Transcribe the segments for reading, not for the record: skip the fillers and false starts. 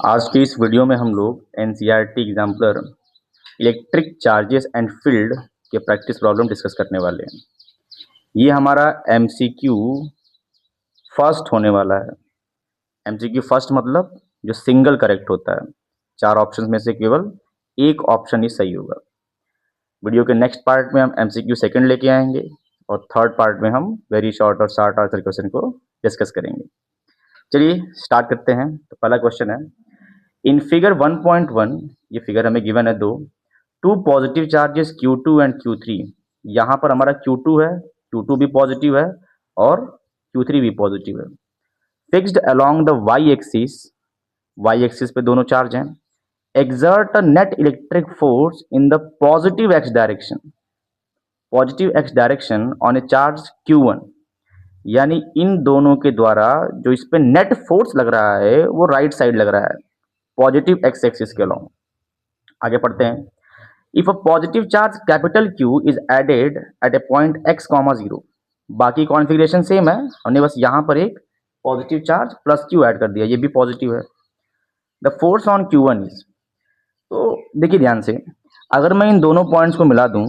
आज की इस वीडियो में हम लोग NCERT exemplar electric charges and field के प्रैक्टिस प्रॉब्लम डिस्कस करने वाले हैं। ये हमारा एमसीक्यू फर्स्ट होने वाला है। एमसीक्यू फर्स्ट मतलब जो सिंगल करेक्ट होता है, 4 ऑप्शन में से केवल एक ऑप्शन ही सही होगा। वीडियो के नेक्स्ट पार्ट में हम एमसीक्यू सेकंड लेके आएंगे और थर्ड पार्ट में हम वेरी शॉर्ट और शॉर्ट आंसर क्वेश्चन को डिस्कस करेंगे। चलिए स्टार्ट करते हैं। तो पहला क्वेश्चन है, इन फिगर 1.1, ये फिगर हमें गिवन है to positive charges Q2 and Q3। यहाँ पर हमारा Q2 है, Q2 भी पॉजिटिव है और Q3 भी पॉजिटिव है। Fixed along the y axis पे दोनों चार्ज हैं। Exert a net electric force in the positive x direction on A charge Q1। यानी इन दोनों के द्वारा जो इस पे नेट फोर्स लग रहा है वो राइट साइड लग रहा है, पॉजिटिव x एक्सिस के अलोंग। आगे पढ़ते हैं। If a positive charge capital Q is added at a point x, 0। बाकी कॉन्फ़िगरेशन सेम है, हमने बस यहाँ पर एक positive charge plus Q add कर दिया, ये भी पॉजिटिव है। The force on Q1 is, तो देखिए ध्यान से, अगर मैं इन दोनों पॉइंट्स को मिला दूं,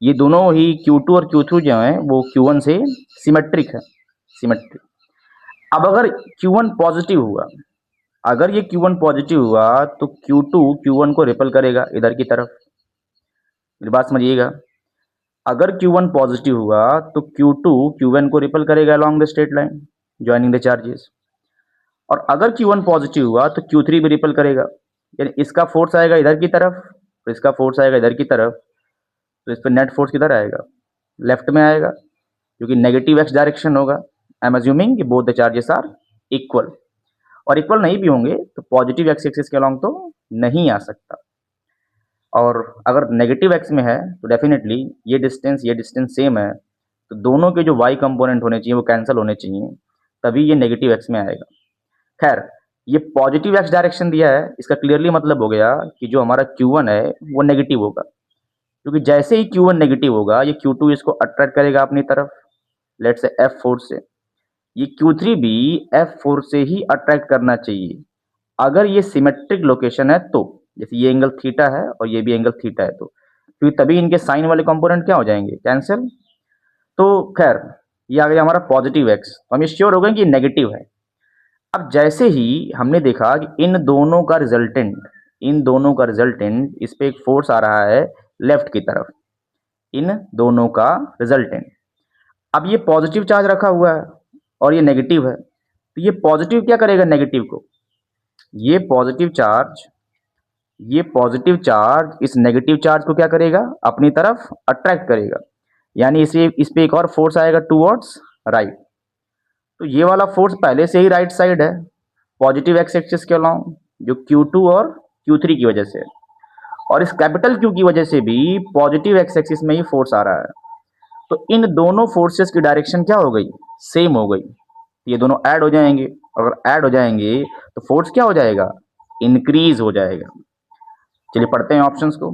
ये दोनों ही Q2 और Q3 जो है वो Q1 से सिमेट्रिक है, सिमेट्रिक। अब अगर Q1 पॉजिटिव हुआ, अगर ये Q1 पॉजिटिव हुआ तो Q2 Q1 को रिपल करेगा इधर की तरफ। मेरी बात समझिएगा, अगर Q1 पॉजिटिव हुआ तो Q2 Q1 को रिपल करेगा along the straight line joining the charges. और अगर Q1 पॉजिटिव हुआ तो Q3 भी रिपल करेगा, यानी इसका फोर्स आएगा इधर की तरफ और इसका फोर्स आएगा इधर की तरफ। तो इस पर नेट फोर्स किधर आएगा? लेफ्ट में आएगा, क्योंकि नेगेटिव x डायरेक्शन होगा। आई एम अज्यूमिंग कि both the charges are equal, और इक्वल नहीं भी होंगे तो पॉजिटिव x एक्सिस के अलोंग तो नहीं आ सकता। और अगर नेगेटिव x में है तो डेफिनेटली ये डिस्टेंस सेम है, तो दोनों के जो y कंपोनेंट होने चाहिए वो कैंसिल होने चाहिए, तभी ये नेगेटिव x में आएगा। खैर, ये पॉजिटिव x डायरेक्शन दिया है, इसका क्लियरली मतलब हो गया कि जो हमारा Q1 है वो नेगेटिव होगा, क्योंकि जैसे ही Q1 नेगेटिव होगा ये Q2 इसको अट्रैक्ट करेगा अपनी तरफ, लेट्स से F फोर्स से। ये Q3 भी F फोर्स से ही अट्रैक्ट करना चाहिए अगर ये सिमेट्रिक लोकेशन है तो, जैसे ये एंगल थीटा है और ये भी एंगल थीटा है, तो क्योंकि तभी इनके साइन वाले कंपोनेंट क्या हो जाएंगे? कैंसिल। तो खैर, ये आ गया हमारा पॉजिटिव x, तो हम ये श्योर हो गए कि नेगेटिव है। अब जैसे ही हमने देखा कि इन दोनों का रिजल्टेंट इस पे एक फोर्स आ रहा है लेफ्ट की तरफ, इन दोनों का रिजल्टेंट। अब ये पॉजिटिव चार्ज रखा हुआ है और ये नेगेटिव है, तो ये पॉजिटिव क्या करेगा नेगेटिव को? ये पॉजिटिव चार्ज इस नेगेटिव चार्ज को क्या करेगा? अपनी तरफ अट्रैक्ट करेगा, यानी इस पे एक और फोर्स आएगा टूवर्ड्स राइट। तो ये वाला फोर्स पहले से ही राइट साइड है, पॉजिटिव x एक्सिस के अलोंग, जो Q2 और Q3 की वजह से, और इस कैपिटल Q की वजह से भी पॉजिटिव x एक्सिस में ही फोर्स आ रहा है। तो इन दोनों फोर्सेस की डायरेक्शन क्या हो गई? सेम हो गई। ये दोनों ऐड हो जाएंगे, अगर ऐड हो जाएंगे तो फोर्स क्या हो जाएगा? इंक्रीज हो जाएगा। चलिए पढ़ते हैं ऑप्शंस को।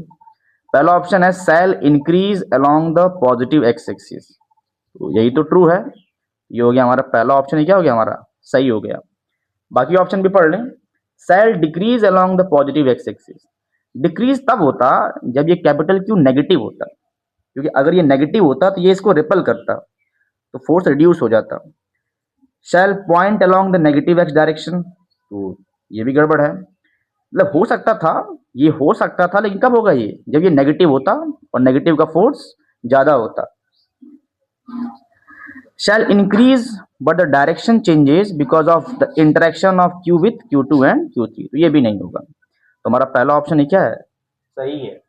पहला ऑप्शन है cell increase along the positive x axis, तो यही तो ट्रू है। ये हो गया हमारा पहला ऑप्शन, ही क्या हो गया हमारा? सही हो गया। बाकी ऑप्शन भी पढ़ लें। Cell decrease along the positive x axis, decrease तब होता जब ये कैपिटल Q नेगेटिव होता, क्योंकि अगर ये नेगेटिव होता तो ये इसको रिपल करता, तो फोर्स रिड्यूस हो जाता। Shall point along the negative x direction, तो ये भी गड़बड़ है। मतलब हो सकता था, लेकिन कब होगा ये? जब ये नेगेटिव होता और नेगेटिव का फोर्स ज्यादा होता। Shall increase but the direction changes because of the interaction of Q with Q2 and Q3, तो ये भी नहीं होगा। तो हमारा पहला ऑप्शन ही क्या है? सही है।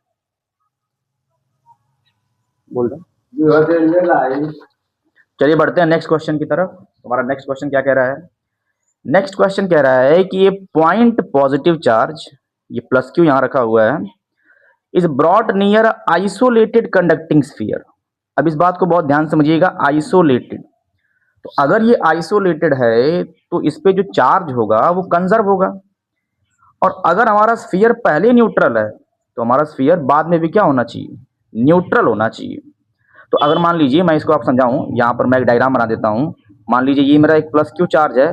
बोल रहे, चलिए बढ़ते हैं नेक्स्ट क्वेश्चन की तरफ। हमारा नेक्स्ट क्वेश्चन क्या कह रहा है? नेक्स्ट क्वेश्चन कह रहा है कि ये पॉइंट पॉजिटिव चार्ज, ये प्लस Q यहां रखा हुआ है, is brought near isolated conducting sphere. अब इस बात को बहुत ध्यान समझिएगा, आइसोलेटेड। तो अगर ये आइसोलेटेड है तो इस पे जो चार्ज होगा वो कंजर्व होगा, और अगर हमारा स्फीयर पहले न्यूट्रल है तो हमारा स्फीयर बाद में भी क्या होना चाहिए? न्यूट्रल होना चाहिए। तो अगर मान लीजिए, मैं इसको आप समझाऊं, यहाँ पर मैं एक डायग्राम बना देता हूँ। मान लीजिए ये मेरा एक प्लस Q चार्ज है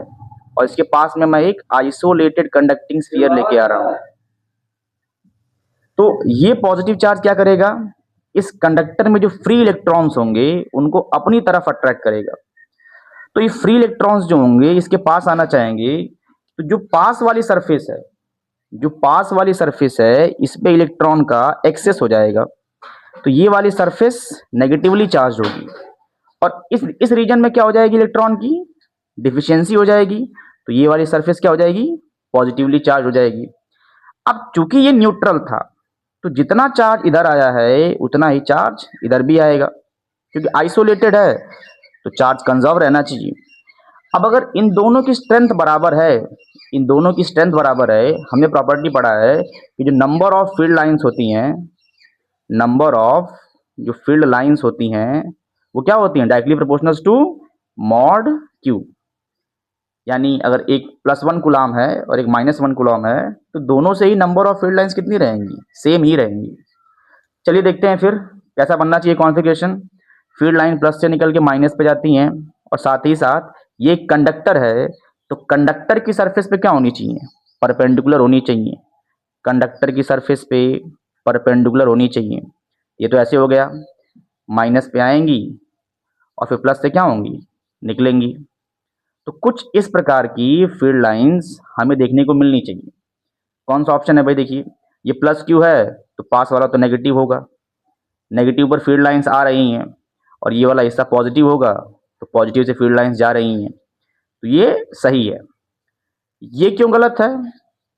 और इसके पास में मैं एक आइसोलेटेड कंडक्टिंग स्फीयर लेके आ रहा हूं, तो ये पॉजिटिव चार्ज क्या करेगा, इस कंडक्टर में जो फ्री इलेक्ट्रॉन्स होंगे उनको अपनी तरफ अट्रैक्ट करेगा। तो ये फ्री इलेक्ट्रॉन्स जो होंगे इसके पास आना चाहेंगे, तो जो पास वाली सरफेस है, जो पास वाली सरफेस है इस पे इलेक्ट्रॉन का एक्सेस हो जाएगा, तो ये वाली सरफेस नेगेटिवली चार्ज होगी और इस रीजन में क्या हो जाएगी, इलेक्ट्रॉन की डिफिशियंसी हो जाएगी, तो ये वाली सरफेस क्या हो जाएगी, पॉजिटिवली चार्ज हो जाएगी। अब चूंकि ये न्यूट्रल था, तो जितना चार्ज इधर आया है उतना ही चार्ज इधर भी आएगा, क्योंकि आइसोलेटेड है तो चार्ज कंजर्व रहना चाहिए। अब अगर इन दोनों की स्ट्रेंथ बराबर है, इन दोनों की स्ट्रेंथ बराबर है, हमने प्रॉपर्टी पढ़ा है कि जो नंबर ऑफ फील्ड लाइंस होती हैं, नंबर ऑफ जो फील्ड लाइंस होती हैं वो क्या होती हैं, directly proportional to mod Q. यानी अगर एक +1 कूलम है और एक -1 कूलम है, तो दोनों से ही नंबर ऑफ फील्ड लाइंस कितनी रहेंगी, सेम ही रहेंगी। चलिए देखते हैं फिर कैसा बनना चाहिए कॉन्फ़िगरेशन। फील्ड लाइन प्लस से निकल के माइनस पे जाती हैं और साथ ही साथ ये कंडक्टर है, तो कंडक्टर की सरफेस पे क्या होनी चाहिए, परपेंडिकुलर होनी चाहिए, कंडक्टर की सरफेस पे परपेंडिकुलर होनी चाहिए। ये तो ऐसे हो गया, माइनस पे आएंगी और फिर प्लस से क्या होंगी, निकलेंगी। तो कुछ इस प्रकार की फील्ड लाइंस हमें देखने को मिलनी चाहिए। कौन सा ऑप्शन है भाई, देखिए ये प्लस क्यू है तो पास वाला तो नेगेटिव होगा, नेगेटिव पर फील्ड लाइंस आ रही हैं, और ये वाला हिस्सा पॉजिटिव होगा तो पॉजिटिव से फील्ड लाइंस जा रही हैं, तो ये सही है। ये क्यों गलत है,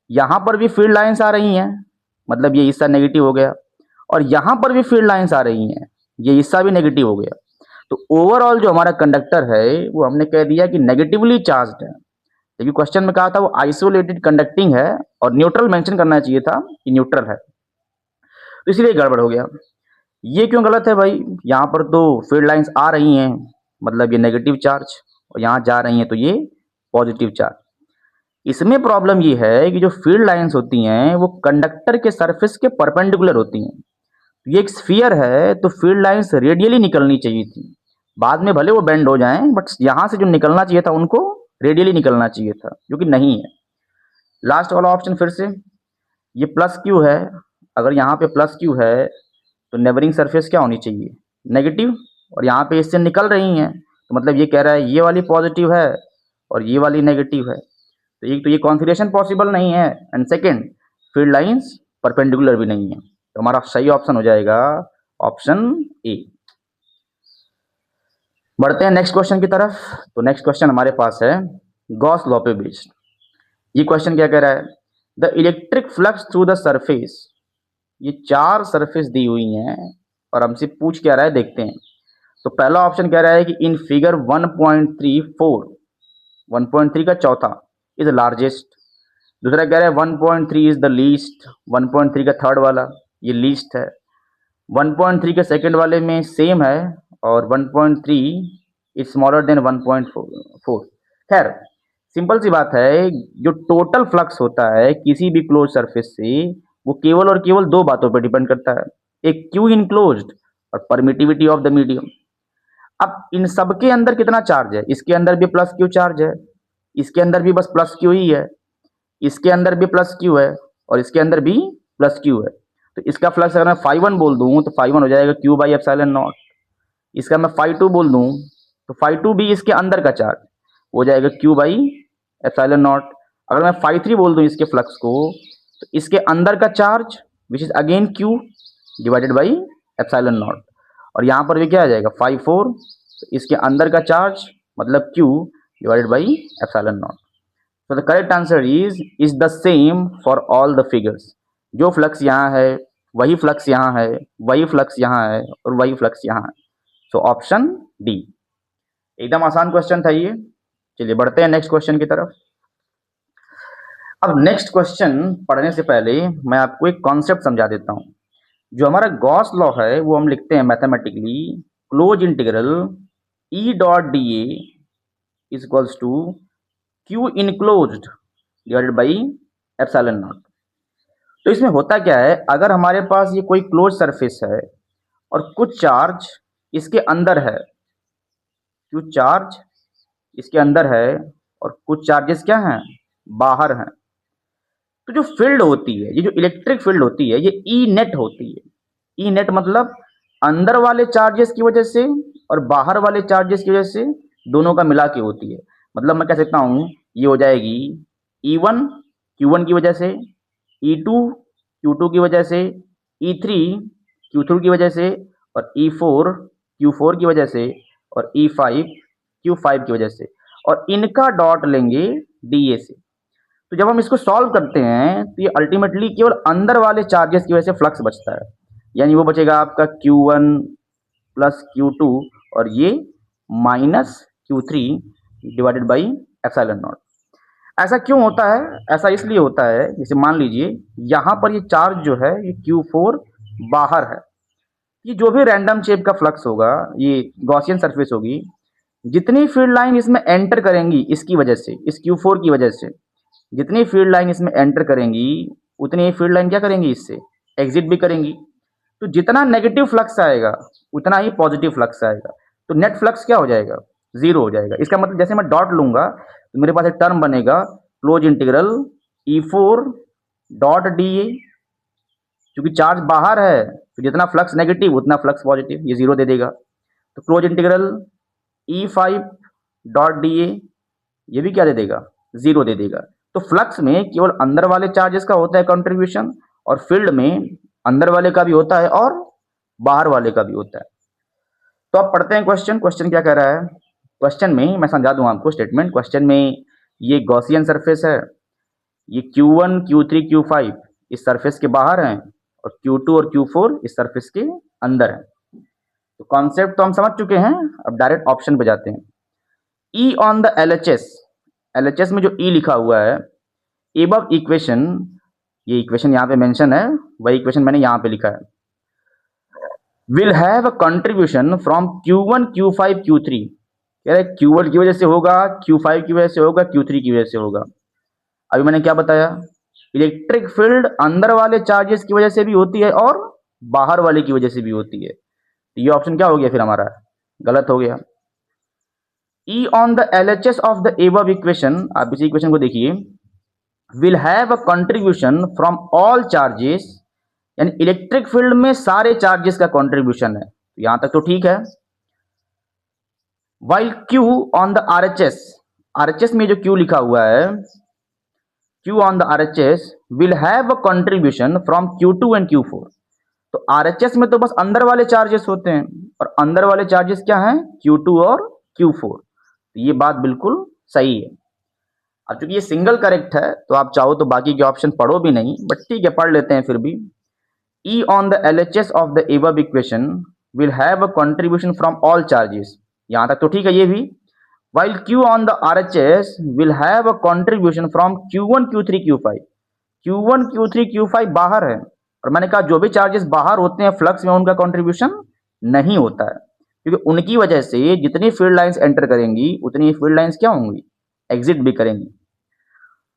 यहाँ पर भी फील्ड लाइंस आ रही हैं, मतलब ये हिस्सा नेगेटिव हो गया, और यहाँ पर भी फील्ड लाइंस आ रही हैं, ये हिस्सा भी नेगेटिव हो गया। तो ओवरऑल जो हमारा कंडक्टर है वो हमने कह दिया कि नेगेटिवली चार्ज्ड है, क्योंकि क्वेश्चन में कहा था वो आइसोलेटेड कंडक्टिंग है और न्यूट्रल मेंशन करना चाहिए था कि न्यूट्रल है, तो इसलिए गड़बड़ हो गया। ये क्यों गलत है भाई, यहाँ पर तो फील्ड लाइंस आ रही हैं, मतलब ये नेगेटिव चार्ज, और यहाँ जा रही हैं तो ये पॉजिटिव चार्ज। इसमें प्रॉब्लम ये है कि जो फील्ड लाइंस होती हैं वो कंडक्टर के सरफेस के परपेंडिकुलर होती हैं। ये एक स्फीयर है तो फील्ड लाइंस रेडियली निकलनी चाहिए थी, बाद में भले वो बेंड हो जाएं, बट यहाँ से जो निकलना चाहिए था उनको रेडियली निकलना चाहिए था, जो कि नहीं है। लास्ट वाला ऑप्शन फिर से, ये प्लस क्यू है, अगर यहाँ पे प्लस क्यू है तो नेबरिंग सरफेस क्या होनी चाहिए, नेगेटिव, और यहाँ पे इससे निकल रही हैं, तो मतलब ये कह रहा है ये वाली पॉजिटिव है और ये वाली नेगेटिव है, तो ये कॉन्फिगरेशन पॉसिबल नहीं है। And second, field lines perpendicular भी नहीं है, तो हमारा सही ऑप्शन हो जाएगा ऑप्शन ए। बढ़ते हैं नेक्स्ट क्वेश्चन की तरफ। तो नेक्स्ट क्वेश्चन हमारे पास है गॉस लॉ पे बेस्ड। ये क्वेश्चन क्या कह रहा है, the electric flux through the surface, ये 4 सरफेस दी हुई हैं और हमसे पूछ क्या रहा है देखते हैं। तो पहला ऑप्शन कह रहा है कि इन फिगर 1.34, 1.3 का चौथा इज लार्जेस्ट, दूसरा कह रहा है 1.3 इज द लीस्ट, 1.3 का थर्ड वाला ये लीस्ट है, 1.3 के सेकंड वाले में सेम है और 1.3 इज स्मॉलर देन 1.4। खैर सिंपल सी बात है, जो टोटल फ्लक्स होता है किसी भी क्लोज सरफेस से वो केवल और केवल 2 बातों पर डिपेंड करता है, एक क्यू इनक्लोज्ड और परमिटिविटी ऑफ द मीडियम। अब इन सब के अंदर कितना चार्ज है, इसके अंदर भी प्लस क्यू चार्ज है, इसके अंदर भी बस प्लस क्यू ही है, इसके अंदर भी प्लस क्यू है और इसके अंदर भी प्लस क्यू है। तो इसका फ्लक्स अगर मैं φ1 बोल दूं तो φ1 हो जाएगा q बाई एप्सिलॉन नॉट, इसका मैं φ2 बोल दूं तो φ2 भी इसके अंदर का चार्ज हो जाएगा q बाई एप्सिलॉन नॉट। अगर मैं φ3 बोल दूं इसके फ्लक्स को, तो इसके अंदर का charge which is again q divided by epsilon not, और यहाँ पर भी क्या आ जाएगा φ4, तो इसके अंदर का चार्ज मतलब q divided by epsilon not. So the correct answer is the same for all the figures। जो फ्लक्स यहाँ है वही फ्लक्स यहाँ है, वही फ्लक्स यहाँ है और वही फ्लक्स यहाँ है। सो ऑप्शन डी, एकदम आसान क्वेश्चन था ये। चलिए बढ़ते हैं नेक्स्ट क्वेश्चन की तरफ। अब नेक्स्ट क्वेश्चन पढ़ने से पहले मैं आपको एक कॉन्सेप्ट समझा देता हूँ। जो हमारा गॉस लॉ है वो हम लिखते हैं mathematically close integral E dot D A is equals to Q enclosed divided by epsilon naught. तो इसमें होता क्या है, अगर हमारे पास ये कोई क्लोज सरफेस है और कुछ चार्ज इसके अंदर है, कुछ चार्ज इसके अंदर है और कुछ चार्जेस क्या हैं, बाहर हैं। तो जो फील्ड होती है, ये जो इलेक्ट्रिक फील्ड होती है, ये ई नेट होती है। ई नेट मतलब अंदर वाले चार्जेस की वजह से और बाहर वाले चार्जेस की वजह से दोनों का मिला के होती है। मतलब मैं कह सकता हूँ ये हो जाएगी E1 Q1 की वजह से, E2 Q2 की वजह से, E3 Q3 की वजह से, और E4 Q4 की वजह से, और E5 Q5 की वजह से, और इनका डॉट लेंगे DA से। तो जब हम इसको सॉल्व करते हैं तो ये अल्टीमेटली केवल अंदर वाले चार्जेस की वजह से फ्लक्स बचता है, यानी वो बचेगा आपका Q1 प्लस Q2 और ये minus Q3 divided by epsilon not. ऐसा क्यों होता है? ऐसा इसलिए होता है, जैसे मान लीजिए यहाँ पर ये चार्ज जो है ये Q4 बाहर है, ये जो भी रैंडम शेप का फ्लक्स होगा, ये गॉसियन सरफेस होगी, जितनी फील्ड लाइन इसमें एंटर करेंगी इसकी वजह से, इस Q4 की वजह से जितनी फील्ड लाइन इसमें एंटर करेंगी, उतनी फील्ड लाइन क्या करेंगी, इससे एग्जिट भी करेंगी। तो जितना नेगेटिव फ्लक्स आएगा उतना ही पॉजिटिव फ्लक्स आएगा, तो नेट फ्लक्स क्या हो जाएगा, जीरो हो जाएगा। इसका मतलब जैसे मैं डॉट लूंगा तो मेरे पास एक टर्म बनेगा close integral E4 dot DA, क्योंकि चार्ज बाहर है तो जितना फ्लक्स नेगेटिव उतना फ्लक्स पॉजिटिव, ये जीरो दे देगा। तो close integral E5 dot DA, ये भी क्या दे देगा, जीरो दे देगा। तो फ्लक्स में केवल अंदर वाले चार्जेस का होता है कंट्रीब्यूशन, और फील्ड में अंदर वाले का भी होता है और बाहर वाले का भी होता है। तो अब पढ़ते हैं क्वेश्चन। क्वेश्चन क्या कह रहा है? क्वेश्चन में मैं समझा दूं आपको स्टेटमेंट। क्वेश्चन में ये गॉसियन सरफेस है, ये Q1 Q3 Q5 इस सरफेस के बाहर हैं, और Q2 और Q4 इस सरफेस के अंदर हैं। तो कॉन्सेप्ट तो हम समझ चुके हैं, अब डायरेक्ट ऑप्शन पे जाते हैं। E on the LHS, LHS में जो E लिखा हुआ है, एबव इक्वेशन, ये इक्वेशन यहाँ पे मेंशन है, वही इक्वेशन मैंने यहाँ पे लिखा है, will have a contribution from Q1 Q5 Q3, कह रहे Q1 की वजह से होगा, Q5 की वजह से होगा, Q3 की वजह से होगा। अभी मैंने क्या बताया, इलेक्ट्रिक फील्ड अंदर वाले चार्जेस की वजह से भी होती है और बाहर वाले की वजह से भी होती है। तो ये ऑप्शन क्या हो गया फिर हमारा, गलत हो गया। E on the LHS of the above equation, आप इसी इक्वेशन को देखिए, will have a contribution from all charges, यानी इलेक्ट्रिक फील्ड में सारे चार्जेस का कंट्रीब्यूशन है, तो यहां तक तो ठीक है। While Q on the RHS, RHS में जो Q लिखा हुआ है, Q on the RHS will have a contribution from Q2 and Q4, तो RHS में तो बस अंदर वाले चार्जेस होते हैं, और अंदर वाले चार्जेस क्या हैं, Q2 और Q4। तो ये बात बिल्कुल सही है। अब चूंकि ये सिंगल करेक्ट है तो आप चाहो तो बाकी के ऑप्शन पढ़ो भी नहीं, बट ठीक है पढ़ लेते हैं फिर भी। E on the LHS of the above equation will have a contribution from all charges, यहां तक तो ठीक है ये भी। While Q on the RHS will have a contribution from Q1 Q3 Q5, Q1 Q3 Q5 बाहर है, और मैंने कहा जो भी चार्जेस बाहर होते हैं फ्लक्स में उनका कंट्रीब्यूशन नहीं होता है, क्योंकि उनकी वजह से जितनी फील्ड लाइंस एंटर करेंगी उतनी फील्ड लाइंस क्या होंगी, एग्जिट भी करेंगी।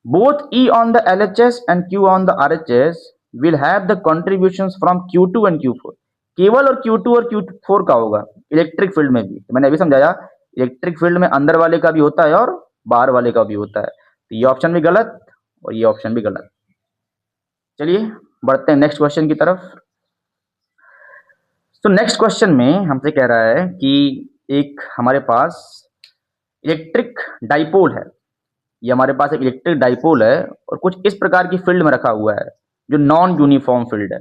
Both E on the LHS and Q on the RHS will have the contributions from Q2 and Q4, केवल और Q2 और Q4 का होगा इलेक्ट्रिक फील्ड में भी। तो मैंने अभी समझाया इलेक्ट्रिक फील्ड में अंदर वाले का भी होता है और बाहर वाले का भी होता है, तो ये ऑप्शन भी गलत और ये ऑप्शन भी गलत। चलिए बढ़ते हैं नेक्स्ट क्वेश्चन की तरफ। तो नेक्स्ट क्वेश्चन में हमसे कह रहा है कि एक हमारे पास इलेक्ट्रिक डाइपोल है, ये हमारे पास एक इलेक्ट्रिक डाइपोल है और कुछ इस प्रकार की फील्ड में रखा हुआ है जो नॉन यूनिफॉर्म फील्ड है।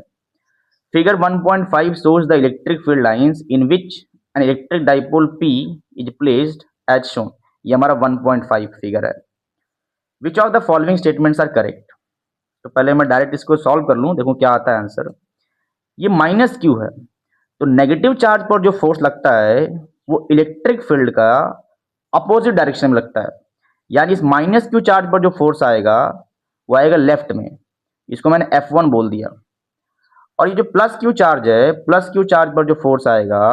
Figure 1.5 shows the electric field lines in which an electric dipole P is placed as shown, ये हमारा 1.5 फिगर है। Which of the following statements are correct? तो पहले मैं डायरेक्ट इसको सॉल्व कर लूं, देखो क्या आता है आंसर। ये माइनस क्यू है, तो नेगेटिव चार्ज पर जो फोर्स लगता है वो इलेक्ट्रिक फील्ड का अपोजिट डायरेक्शन में लगता है, यानी इस माइनस क्यू चार्ज पर जो फोर्स आएगा वो आएगा लेफ्ट में, इसको मैंने F1 बोल दिया। और ये जो प्लस क्यू चार्ज है, प्लस क्यू चार्ज पर जो फोर्स आएगा,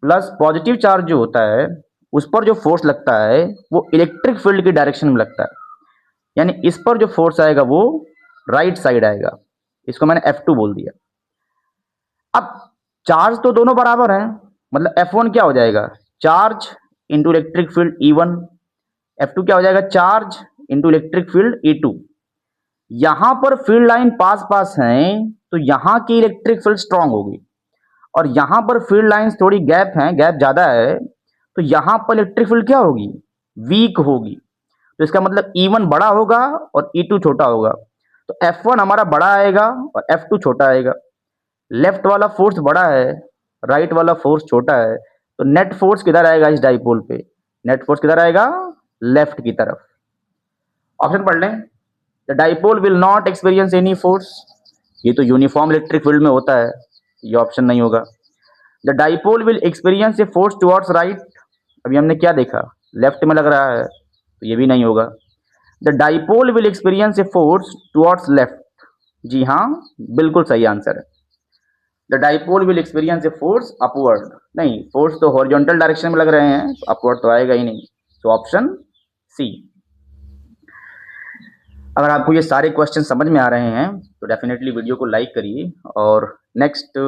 प्लस पॉजिटिव चार्ज जो होता है उस पर जो फोर्स लगता है वो इलेक्ट्रिक फील्ड की डायरेक्शन में लगता है, यानी इस पर जो फोर्स आएगा वो राइट साइड आएगा, इसको मैंने F2 बोल दिया। अब चार्ज तो दोनों बराबर हैं, मतलब F1 क्या हो जाएगा, charge into electric field E1 F2 क्या हो जाएगा, charge into electric field E2। यहां पर फील्ड लाइन पास पास हैं तो यहां की इलेक्ट्रिक फील्ड स्ट्रांग होगी, और यहां पर फील्ड लाइंस थोड़ी गैप हैं, गैप ज्यादा है, तो यहां पर इलेक्ट्रिक फील्ड क्या होगी, वीक होगी। तो इसका मतलब E1 बड़ा होगा और E2 छोटा होगा। तो F1 हमारा बड़ा आएगा और F2 छोटा आएगा। लेफ्ट वाला फोर्स बड़ा है, राइट वाला फोर्स छोटा है, तो नेट फोर्स किधर आएगा इस डाइपोल पे, नेट फोर्स किधर आएगा, लेफ्ट की तरफ। ऑप्शन पढ़ लें, the dipole will not experience any force, ये तो यूनिफॉर्म इलेक्ट्रिक फील्ड में होता है, ये ऑप्शन नहीं होगा। The dipole will experience a force towards right, अभी हमने क्या देखा, लेफ्ट में लग रहा है, तो ये भी नहीं होगा। The dipole will experience a force towards left, जी हाँ, बिल्कुल सही आंसर है। The dipole will experience a force upward, नहीं, फोर्स तो हॉरिजॉन्टल डायरेक्शन में लग रहे हैं, तो अपवर्ड तो आएगा ही नहीं, तो ऑप्शन सी। अगर आपको ये सारे क्वेश्चन समझ में आ रहे हैं तो डेफिनेटली वीडियो को लाइक करिए, और नेक्स्ट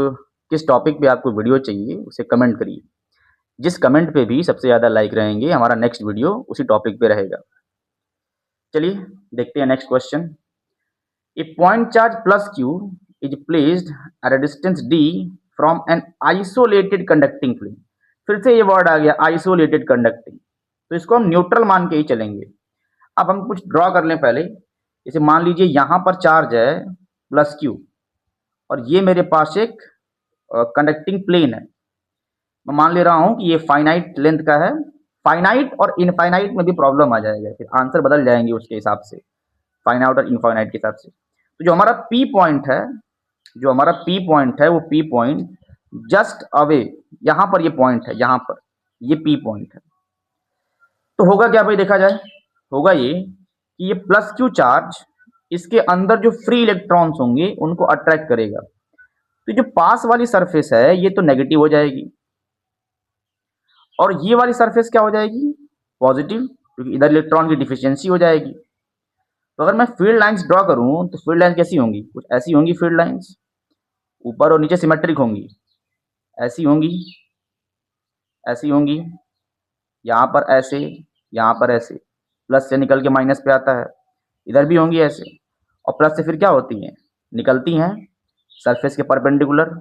किस टॉपिक पे आपको वीडियो चाहिए उसे कमेंट करिए। जिस कमेंट पे भी सबसे ज़्यादा लाइक रहेंगे हमारा नेक्स्ट वीडियो उसी टॉपिक पे रहेगा। चलिए देखते हैं next question. A point charge plus Q is placed at a distance d from an isolated conducting plane. फिर से ये वर्ड आ गया, आइसोलेटेड कंडक्टिंग, तो इसको हम न्यूट्रल मान के ही चलेंगे। अब हम कुछ ड्रॉ कर लें पहले, जैसे मान लीजिए यहाँ पर चार्ज है प्लस क्यू, और ये मेरे पास एक कंडक्टिंग प्लेन है। मैं मान ले रहा हूँ कि ये फाइनाइट लेंथ का है, फाइनाइट और इनफाइनाइट में भी प्रॉब्लम आ जाएगा, फिर आंसर बदल जाएंगे उसके हिसाब से, फाइनाइट और इनफाइनाइट के हिसाब से। तो जो हमारा पी पॉइंट है, जो हमारा पी पॉइंट है, वो पी पॉइंट जस्ट अवे, यहाँ पर ये पॉइंट है, यहाँ पर ये पी पॉइंट है। तो होगा क्या भाई, देखा जाए, होगा ये कि ये प्लस क्यू चार्ज इसके अंदर जो फ्री इलेक्ट्रॉन्स होंगे उनको अट्रैक्ट करेगा। तो जो पास वाली सरफेस है ये तो नेगेटिव हो जाएगी, और ये वाली सरफेस क्या हो जाएगी, पॉजिटिव, क्योंकि इधर इलेक्ट्रॉन की डिफिशियंसी हो जाएगी। तो अगर मैं फील्ड लाइंस ड्रॉ करूं तो फील्ड लाइंस कैसी होंगी, कुछ ऐसी होंगी फील्ड लाइंस, ऊपर और नीचे सिमेट्रिक होंगी, ऐसी होंगी, ऐसी होंगी, यहाँ पर ऐसे, यहाँ पर ऐसे, प्लस से निकल के माइनस पे आता है, इधर भी होंगी ऐसे, और प्लस से फिर क्या होती हैं, निकलती हैं सरफेस के परपेंडिकुलर,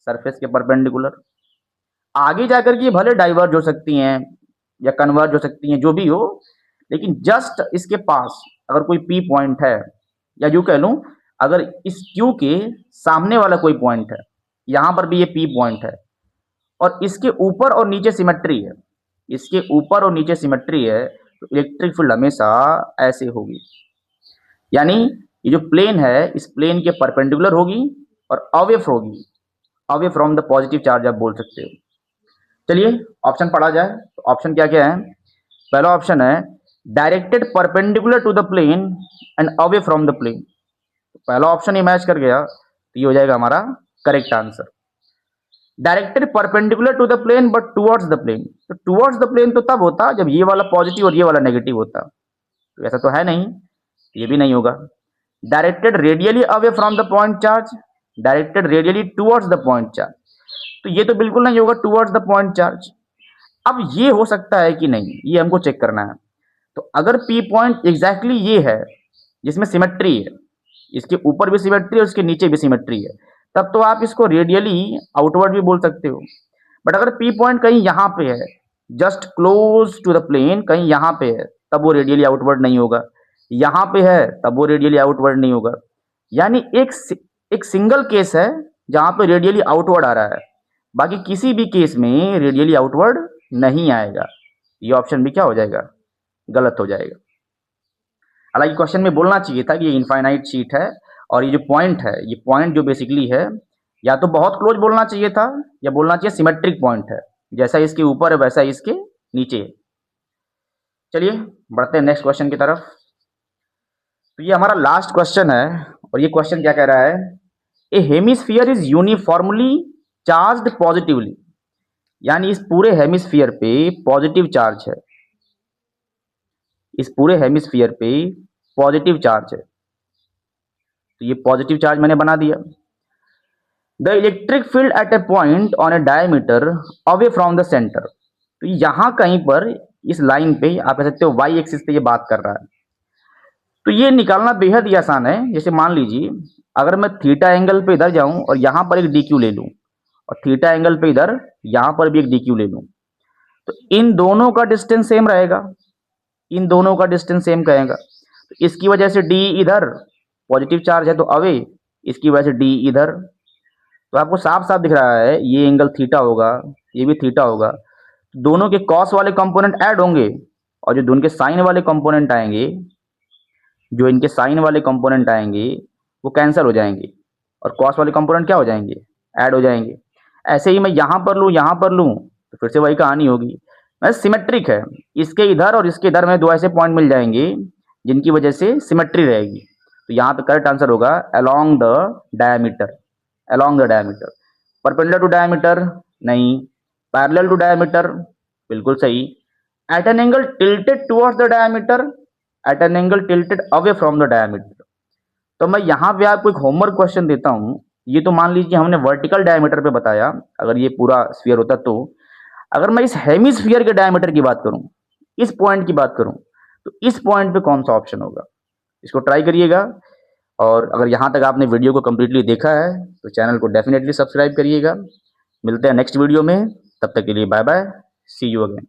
सरफेस के परपेंडिकुलर। आगे जाकर के भले डाइवर्ज हो सकती हैं या कन्वर्ज हो सकती हैं, जो भी हो, लेकिन जस्ट इसके पास अगर कोई पी पॉइंट है, या यूँ कह लूँ अगर इस क्यू के सामने वाला कोई पॉइंट है, यहाँ पर भी ये पी पॉइंट है, और इसके ऊपर और नीचे सिमेट्री है, इसके ऊपर और नीचे सिमेट्री है, तो इलेक्ट्रिक फील्ड हमेशा ऐसे होगी, यानी ये जो प्लेन है इस प्लेन के परपेंडिकुलर होगी और अवे होगी, away from the positive charge आप बोल सकते हो। चलिए ऑप्शन पढ़ा जाए, तो ऑप्शन क्या क्या है। पहला ऑप्शन है directed perpendicular to the plane and away from the plane, पहला ऑप्शन ही मैच कर गया, तो ये हो जाएगा हमारा correct answer. Directed perpendicular to the plane but towards the plane, तो टुवर्ड्स द प्लेन तो तब होता जब ये वाला पॉजिटिव और ये वाला नेगेटिव होता, तो ऐसा तो है नहीं, ये भी नहीं होगा। Directed radially away from the point charge, directed radially towards the point charge, तो ये तो बिल्कुल नहीं होगा टुवर्ड्स द पॉइंट चार्ज। अब ये हो सकता है कि नहीं, ये हमको चेक करना है। तो अगर पी पॉइंट एग्जैक्टली ये है जिसमें सिमेट्री है, इसके ऊपर भी सिमेट्री है और इसके नीचे भी सिमेट्री है, तब तो आप इसको रेडियली आउटवर्ड भी बोल सकते हो। बट अगर पी पॉइंट कहीं यहाँ पे है, just close to the plane, कहीं यहाँ पे है, तब वो रेडियली आउटवर्ड नहीं होगा, यहाँ पे है तब वो रेडियली आउटवर्ड नहीं होगा। यानी एक सिंगल केस है जहाँ पे रेडियली आउटवर्ड आ रहा है, बाकी किसी भी केस में रेडियली आउटवर्ड नहीं आएगा। ये ऑप्शन भी क्या हो जाएगा, गलत हो जाएगा। हालांकि क्वेश्चन में बोलना चाहिए था कि ये इनफाइनाइट शीट है, और ये जो पॉइंट है, ये पॉइंट जो बेसिकली है, या तो बहुत क्लोज बोलना चाहिए था, या बोलना चाहिए सिमेट्रिक पॉइंट है, जैसा इसके ऊपर है वैसा इसके नीचे है। चलिए बढ़ते हैं नेक्स्ट क्वेश्चन की तरफ। तो ये हमारा लास्ट क्वेश्चन है, और ये क्वेश्चन क्या कह रहा है, a hemisphere is uniformly charged positively, यानी इस पूरे हेमिस्फीयर पे पॉजिटिव चार्ज है, इस पूरे हेमिस्फीयर पे पॉजिटिव चार्ज है, तो ये पॉजिटिव चार्ज मैंने बना दिया। The electric field at a point on A diameter away from the centre, तो यहाँ कहीं पर इस लाइन पे आप कह सकते हो वाई एक्सिस पे ये बात कर रहा है। तो ये निकालना बेहद ही आसान है। जैसे मान लीजिए अगर मैं थीटा एंगल पे इधर जाऊं और यहां पर एक डी क्यू ले लूं और थीटा एंगल पे इधर यहां पर भी एक डी क्यू ले लूं, तो इन दोनों का डिस्टेंस सेम रहेगा, इन दोनों का डिस्टेंस सेम कहेगा। तो इसकी वजह से डी इधर पॉजिटिव चार्ज है तो अवे, इसकी वजह से डी इधर। तो आपको साफ साफ दिख रहा है ये एंगल थीटा होगा, ये भी थीटा होगा। दोनों के कॉस वाले कंपोनेंट ऐड होंगे और जो दोनों के साइन वाले कंपोनेंट आएंगे, जो इनके साइन वाले कंपोनेंट आएंगे वो कैंसिल हो जाएंगे और कॉस वाले कंपोनेंट क्या हो जाएंगे, ऐड हो जाएंगे। ऐसे ही मैं यहाँ पर लूँ, यहाँ पर लूँ तो फिर से वही कहानी होगी। मैं सिमेट्रिक है, इसके इधर और इसके इधर में दो ऐसे पॉइंट मिल जाएंगे जिनकी वजह से सिमेट्री रहेगी। तो यहाँ पे करेक्ट आंसर होगा along the diameter, along the diameter. Perpendicular to diameter नहीं, पैरेलल टू डायमीटर बिल्कुल सही। At an angle tilted towards the diameter, at an angle tilted away from the diameter. तो मैं यहाँ पे आपको एक होमवर्क क्वेश्चन देता हूँ। ये तो मान लीजिए हमने वर्टिकल डायमीटर पे बताया, अगर ये पूरा स्फीयर होता तो। अगर मैं इस हेमिस्फीयर के डायमीटर की बात करूं, इस पॉइंट की बात करूं, तो इस पॉइंट पे कौन सा ऑप्शन होगा, इसको ट्राई करिएगा। और अगर यहाँ तक आपने वीडियो को कम्प्लीटली देखा है तो चैनल को डेफिनेटली सब्सक्राइब करिएगा। मिलते हैं नेक्स्ट वीडियो में, तब तक के लिए bye bye, see you again.